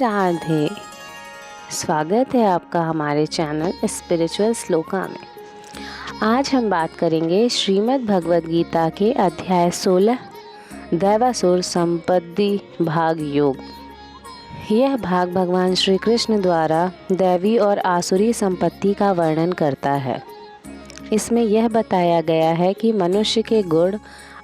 राधे, स्वागत है आपका हमारे चैनल स्पिरिचुअल श्लोका में। आज हम बात करेंगे श्रीमद् भगवद गीता के अध्याय 16 दैवासुर संपत्ति भाग योग। यह भाग भगवान श्री कृष्ण द्वारा दैवी और आसुरी संपत्ति का वर्णन करता है। इसमें यह बताया गया है कि मनुष्य के गुण,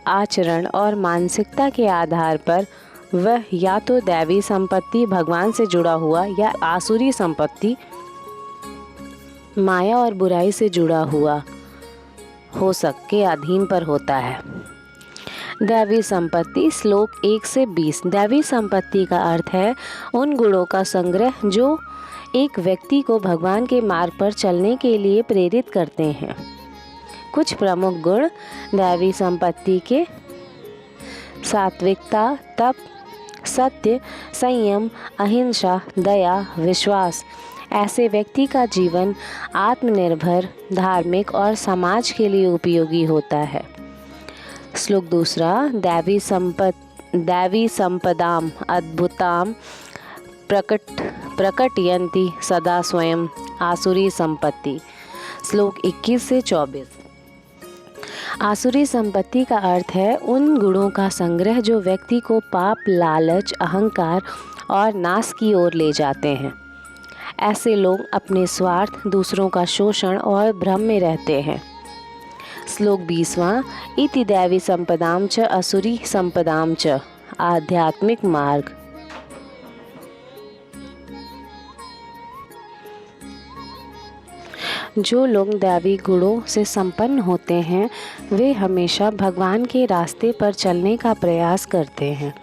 आचरण और मानसिकता के आधार पर वह या तो दैवी संपत्ति भगवान से जुड़ा हुआ या आसुरी संपत्ति माया और बुराई से जुड़ा हुआ हो के अधीन पर होता है। दैवी संपत्ति श्लोक 1 से 20। दैवी संपत्ति का अर्थ है उन गुणों का संग्रह जो एक व्यक्ति को भगवान के मार्ग पर चलने के लिए प्रेरित करते हैं। कुछ प्रमुख गुण दैवी संपत्ति के सात्विकता, तप, सत्य, संयम, अहिंसा, दया, विश्वास। ऐसे व्यक्ति का जीवन आत्मनिर्भर, धार्मिक और समाज के लिए उपयोगी होता है। श्लोक 2। दैवी संपदाम अद्भुताम प्रकटयन्ति सदा स्वयं आसुरी संपत्ति। श्लोक 21 से 24। आसुरी संपत्ति का अर्थ है उन गुणों का संग्रह जो व्यक्ति को पाप, लालच, अहंकार और नाश की ओर ले जाते हैं। ऐसे लोग अपने स्वार्थ, दूसरों का शोषण और भ्रम में रहते हैं। श्लोक 20। इति दैवी संपदाम च असुरी संपदाम च। आध्यात्मिक मार्ग। जो लोग दैवी गुणों से संपन्न होते हैं वे हमेशा भगवान के रास्ते पर चलने का प्रयास करते हैं।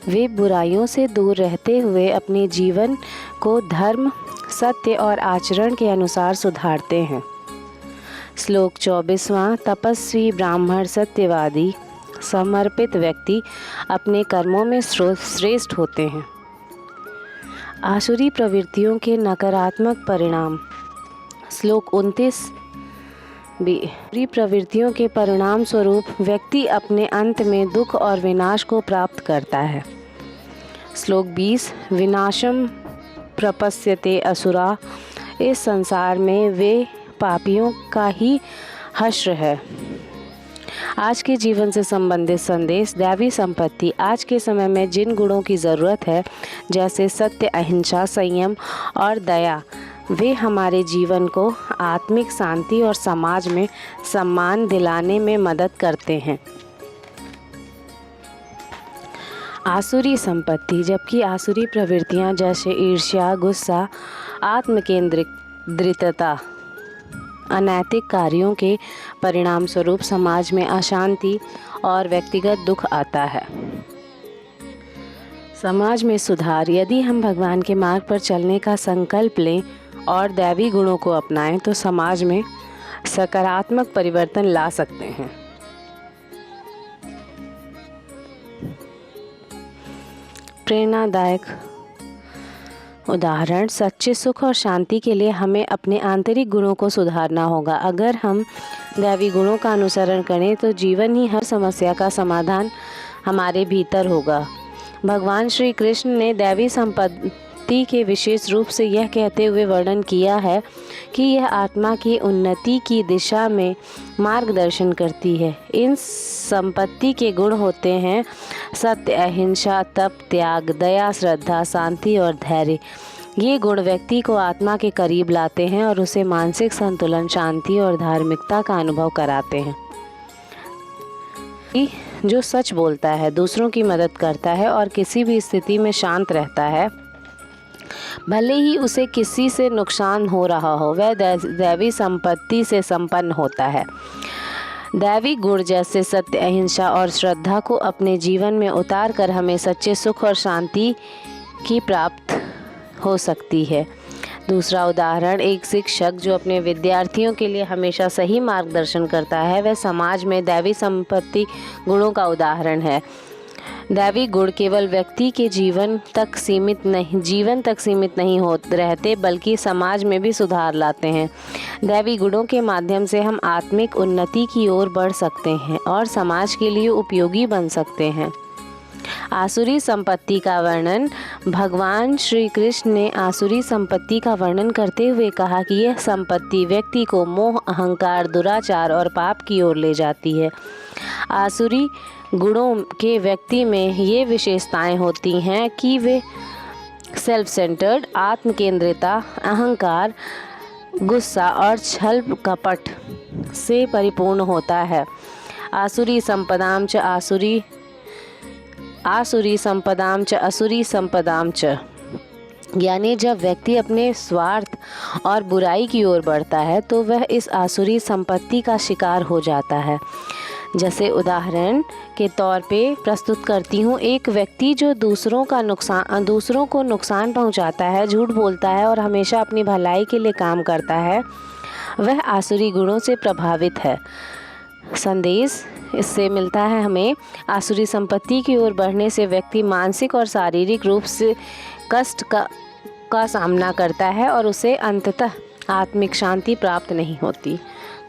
वे बुराइयों से दूर रहते हुए अपने जीवन को धर्म, सत्य और आचरण के अनुसार सुधारते हैं। श्लोक 24। तपस्वी, ब्राह्मण, सत्यवादी, समर्पित व्यक्ति अपने कर्मों में श्रेष्ठ होते हैं। आसुरी प्रवृत्तियों के नकारात्मक परिणाम। श्लोक 29। बुरी प्रवृत्तियों के परिणाम स्वरूप व्यक्ति अपने अंत में दुख और विनाश को प्राप्त करता है। श्लोक 20। विनाशम प्रपश्यते असुरा। इस संसार में वे पापियों का ही हश्र है। आज के जीवन से संबंधित संदेश। दैवी संपत्ति आज के समय में जिन गुणों की ज़रूरत है जैसे सत्य, अहिंसा, संयम और दया, वे हमारे जीवन को आत्मिक शांति और समाज में सम्मान दिलाने में मदद करते हैं। आसुरी संपत्ति। जबकि आसुरी प्रवृत्तियां जैसे ईर्ष्या, गुस्सा, आत्मकेंद्रितता, अनैतिक कार्यों के परिणाम स्वरूप समाज में अशांति और व्यक्तिगत दुख आता है। समाज में सुधार। यदि हम भगवान के मार्ग पर चलने का संकल्प लें और दैवी गुणों को अपनाएं तो समाज में सकारात्मक परिवर्तन ला सकते हैं। प्रेरणादायक उदाहरण। सच्चे सुख और शांति के लिए हमें अपने आंतरिक गुणों को सुधारना होगा। अगर हम दैवी गुणों का अनुसरण करें तो जीवन ही हर समस्या का समाधान हमारे भीतर होगा। भगवान श्री कृष्ण ने दैवी संपत्ति के विशेष रूप से यह कहते हुए वर्णन किया है कि यह आत्मा की उन्नति की दिशा में मार्गदर्शन करती है। इन संपत्ति के गुण होते हैं सत्य, अहिंसा, तप, त्याग, दया, श्रद्धा, शांति और धैर्य। ये गुण व्यक्ति को आत्मा के करीब लाते हैं और उसे मानसिक संतुलन, शांति और धार्मिकता का अनुभव कराते हैं। जो सच बोलता है, दूसरों की मदद करता है और किसी भी स्थिति में शांत रहता है, भले ही उसे किसी से नुकसान हो रहा हो, वह दैवी संपत्ति से संपन्न होता है। दैवी गुण जैसे सत्य, अहिंसा और श्रद्धा को अपने जीवन में उतार कर हमें सच्चे सुख और शांति की प्राप्त हो सकती है। दूसरा उदाहरण। एक शिक्षक जो अपने विद्यार्थियों के लिए हमेशा सही मार्गदर्शन करता है वह समाज में दैवी संपत्ति गुणों का उदाहरण है। दैवी गुण केवल व्यक्ति के जीवन तक सीमित नहीं रहते बल्कि समाज में भी सुधार लाते हैं। दैवी गुणों के माध्यम से हम आत्मिक उन्नति की ओर बढ़ सकते हैं और समाज के लिए उपयोगी बन सकते हैं। आसुरी संपत्ति का वर्णन। भगवान श्री कृष्ण ने आसुरी संपत्ति का वर्णन करते हुए कहा कि यह संपत्ति व्यक्ति को मोह, अहंकार, दुराचार और पाप की ओर ले जाती है। आसुरी गुणों के व्यक्ति में ये विशेषताएं होती हैं कि वे सेल्फ सेंटर्ड, आत्म केंद्रिता, अहंकार, गुस्सा और छल कपट से परिपूर्ण होता है। आसुरी संपदाम च असुरी संपदाम च, यानी जब व्यक्ति अपने स्वार्थ और बुराई की ओर बढ़ता है तो वह इस आसुरी संपत्ति का शिकार हो जाता है। जैसे उदाहरण के तौर पे प्रस्तुत करती हूँ, एक व्यक्ति जो दूसरों को नुकसान पहुँचाता है, झूठ बोलता है और हमेशा अपनी भलाई के लिए काम करता है, वह आसुरी गुणों से प्रभावित है। संदेश इससे मिलता है हमें, आसुरी संपत्ति की ओर बढ़ने से व्यक्ति मानसिक और शारीरिक रूप से कष्ट का सामना करता है और उसे अंततः आत्मिक शांति प्राप्त नहीं होती।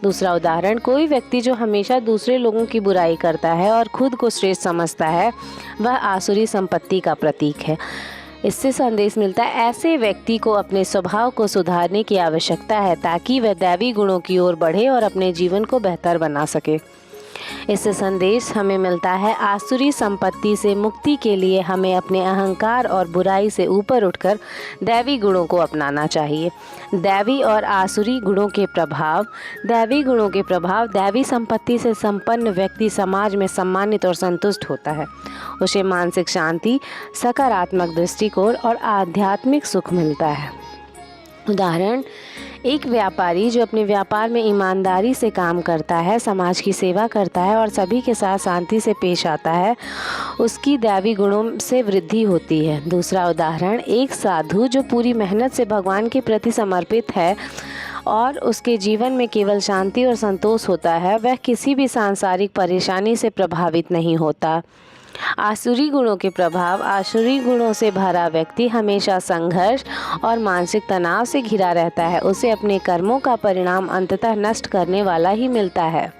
दूसरा उदाहरण, कोई व्यक्ति जो हमेशा दूसरे लोगों की बुराई करता है और खुद को श्रेष्ठ समझता है, वह आसुरी संपत्ति का प्रतीक है। इससे संदेश मिलता है, ऐसे व्यक्ति को अपने स्वभाव को सुधारने की आवश्यकता है ताकि वह दैवी गुणों की ओर बढ़े और अपने जीवन को बेहतर बना सके। इससे संदेश हमें मिलता है, आसुरी संपत्ति से मुक्ति के लिए हमें अपने अहंकार और बुराई से ऊपर उठकर दैवी गुणों को अपनाना चाहिए। दैवी और आसुरी गुणों के प्रभाव। दैवी संपत्ति से संपन्न व्यक्ति समाज में सम्मानित और संतुष्ट होता है। उसे मानसिक शांति, सकारात्मक दृष्टिकोण और आध्यात्मिक सुख मिलता है। उदाहरण, एक व्यापारी जो अपने व्यापार में ईमानदारी से काम करता है, समाज की सेवा करता है और सभी के साथ शांति से पेश आता है, उसकी दैवी गुणों से वृद्धि होती है। दूसरा उदाहरण, एक साधु जो पूरी मेहनत से भगवान के प्रति समर्पित है और उसके जीवन में केवल शांति और संतोष होता है, वह किसी भी सांसारिक परेशानी से प्रभावित नहीं होता। आसुरी गुणों के प्रभाव। आसुरी गुणों से भरा व्यक्ति हमेशा संघर्ष और मानसिक तनाव से घिरा रहता है। उसे अपने कर्मों का परिणाम अंततः नष्ट करने वाला ही मिलता है।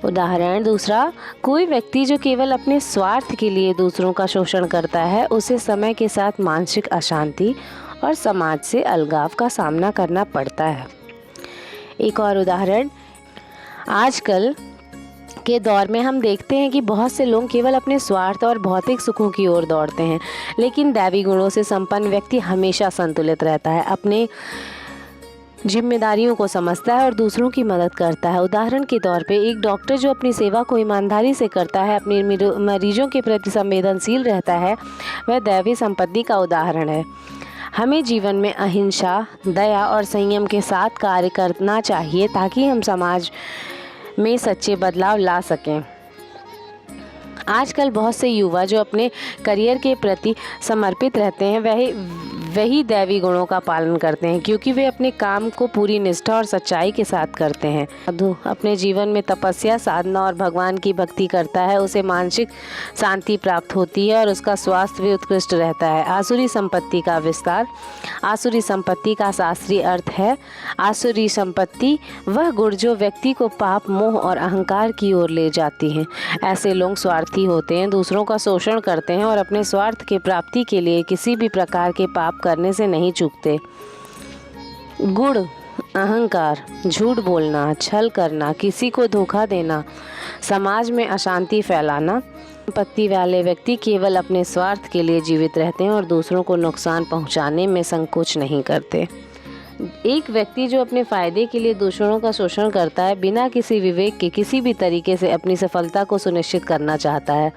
उदाहरण दूसरा, कोई व्यक्ति जो केवल अपने स्वार्थ के लिए दूसरों का शोषण करता है, उसे समय के साथ मानसिक अशांति और समाज से अलगाव का सामना करना पड़ता है। एक और उदाहरण, आजकल के दौर में हम देखते हैं कि बहुत से लोग केवल अपने स्वार्थ और भौतिक सुखों की ओर दौड़ते हैं, लेकिन दैवी गुणों से संपन्न व्यक्ति हमेशा संतुलित रहता है, अपने जिम्मेदारियों को समझता है और दूसरों की मदद करता है। उदाहरण के तौर पे एक डॉक्टर जो अपनी सेवा को ईमानदारी से करता है, अपने मरीजों के प्रति संवेदनशील रहता है, वह दैवी संपत्ति का उदाहरण है। हमें जीवन में अहिंसा, दया और संयम के साथ कार्य करना चाहिए ताकि हम समाज में सच्चे बदलाव ला सकें। आजकल बहुत से युवा जो अपने करियर के प्रति समर्पित रहते हैं, वही दैवी गुणों का पालन करते हैं, क्योंकि वे अपने काम को पूरी निष्ठा और सच्चाई के साथ करते हैं। साधु अपने जीवन में तपस्या, साधना और भगवान की भक्ति करता है, उसे मानसिक शांति प्राप्त होती है और उसका स्वास्थ्य भी उत्कृष्ट रहता है। आसुरी संपत्ति का विस्तार। आसुरी संपत्ति का शास्त्रीय अर्थ है, आसुरी संपत्ति वह गुण जो व्यक्ति को पाप, मोह और अहंकार की ओर ले जाती हैं। ऐसे लोग स्वार्थी होते हैं, दूसरों का शोषण करते हैं और अपने स्वार्थ के प्राप्ति के लिए किसी भी प्रकार के पाप करने से नहीं चूकते। गुण, अहंकार, झूठ बोलना, छल करना, किसी को धोखा देना, समाज में अशांति फैलाना। संपत्ति वाले व्यक्ति केवल अपने स्वार्थ के लिए जीवित रहते हैं और दूसरों को नुकसान पहुंचाने में संकोच नहीं करते। एक व्यक्ति जो अपने फायदे के लिए दूसरों का शोषण करता है, बिना किसी विवेक के किसी भी तरीके से अपनी सफलता को सुनिश्चित करना चाहता है,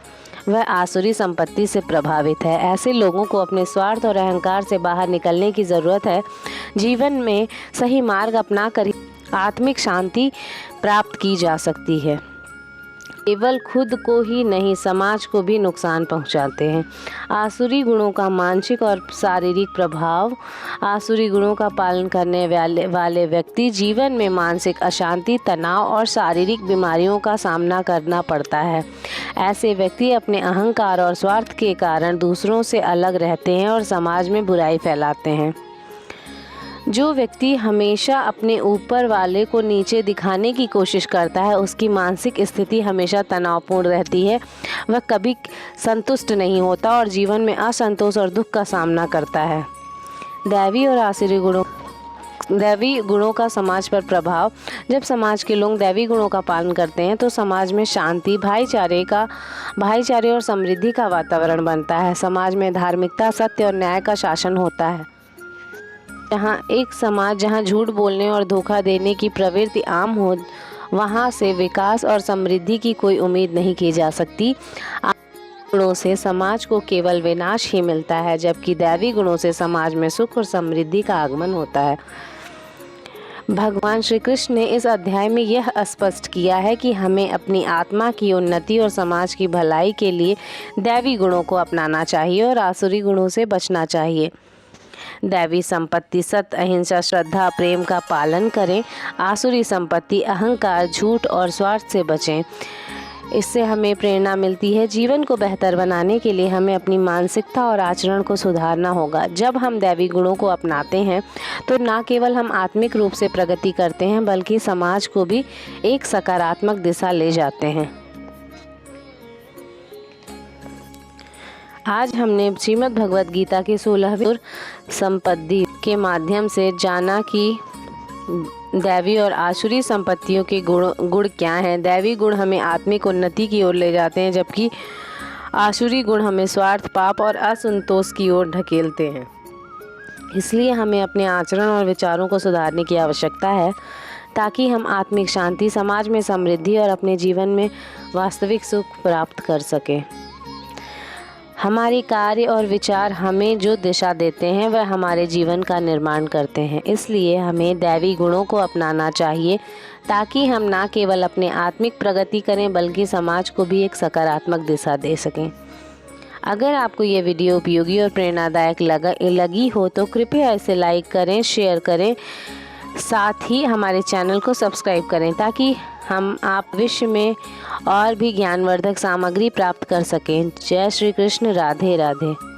वह आसुरी संपत्ति से प्रभावित है। ऐसे लोगों को अपने स्वार्थ और अहंकार से बाहर निकलने की ज़रूरत है। जीवन में सही मार्ग अपनाकर आत्मिक शांति प्राप्त की जा सकती है। केवल खुद को ही नहीं, समाज को भी नुकसान पहुंचाते हैं। आसुरी गुणों का मानसिक और शारीरिक प्रभाव। आसुरी गुणों का पालन करने वाले व्यक्ति जीवन में मानसिक अशांति, तनाव और शारीरिक बीमारियों का सामना करना पड़ता है। ऐसे व्यक्ति अपने अहंकार और स्वार्थ के कारण दूसरों से अलग रहते हैं और समाज में बुराई फैलाते हैं। जो व्यक्ति हमेशा अपने ऊपर वाले को नीचे दिखाने की कोशिश करता है, उसकी मानसिक स्थिति हमेशा तनावपूर्ण रहती है। वह कभी संतुष्ट नहीं होता और जीवन में असंतोष और दुख का सामना करता है। दैवी और आसुरी गुणों का समाज पर प्रभाव। जब समाज के लोग दैवी गुणों का पालन करते हैं तो समाज में शांति, भाईचारे और समृद्धि का वातावरण बनता है। समाज में धार्मिकता, सत्य और न्याय का शासन होता है। जहाँ झूठ बोलने और धोखा देने की प्रवृत्ति आम हो, वहाँ से विकास और समृद्धि की कोई उम्मीद नहीं की जा सकती। गुणों से समाज को केवल विनाश ही मिलता है, जबकि दैवी गुणों से समाज में सुख और समृद्धि का आगमन होता है। भगवान श्री कृष्ण ने इस अध्याय में यह स्पष्ट किया है कि हमें अपनी आत्मा की उन्नति और समाज की भलाई के लिए दैवी गुणों को अपनाना चाहिए और आसुरी गुणों से बचना चाहिए। दैवी संपत्ति सत्य, अहिंसा, श्रद्धा, प्रेम का पालन करें। आसुरी संपत्ति अहंकार, झूठ और स्वार्थ से बचें। इससे हमें प्रेरणा मिलती है। जीवन को बेहतर बनाने के लिए हमें अपनी मानसिकता और आचरण को सुधारना होगा। जब हम दैवी गुणों को अपनाते हैं तो न केवल हम आत्मिक रूप से प्रगति करते हैं, बल्कि समाज को भी एक सकारात्मक दिशा ले जाते हैं। आज हमने श्रीमद् भगवद गीता की 16वीं संपत्ति के माध्यम से जाना कि दैवी और आसुरी संपत्तियों के गुण क्या हैं। दैवी गुण हमें आत्मिक उन्नति की ओर ले जाते हैं, जबकि आसुरी गुण हमें स्वार्थ, पाप और असंतोष की ओर ढकेलते हैं। इसलिए हमें अपने आचरण और विचारों को सुधारने की आवश्यकता है, ताकि हम आत्मिक शांति, समाज में समृद्धि और अपने जीवन में वास्तविक सुख प्राप्त कर सकें। हमारे कार्य और विचार हमें जो दिशा देते हैं वह हमारे जीवन का निर्माण करते हैं। इसलिए हमें दैवी गुणों को अपनाना चाहिए, ताकि हम न केवल अपने आत्मिक प्रगति करें, बल्कि समाज को भी एक सकारात्मक दिशा दे सकें। अगर आपको ये वीडियो उपयोगी और प्रेरणादायक लगी हो तो कृपया इसे लाइक करें, शेयर करें, साथ ही हमारे चैनल को सब्सक्राइब करें, ताकि आप भविष्य में और भी ज्ञानवर्धक सामग्री प्राप्त कर सकें। जय श्री कृष्ण। राधे राधे।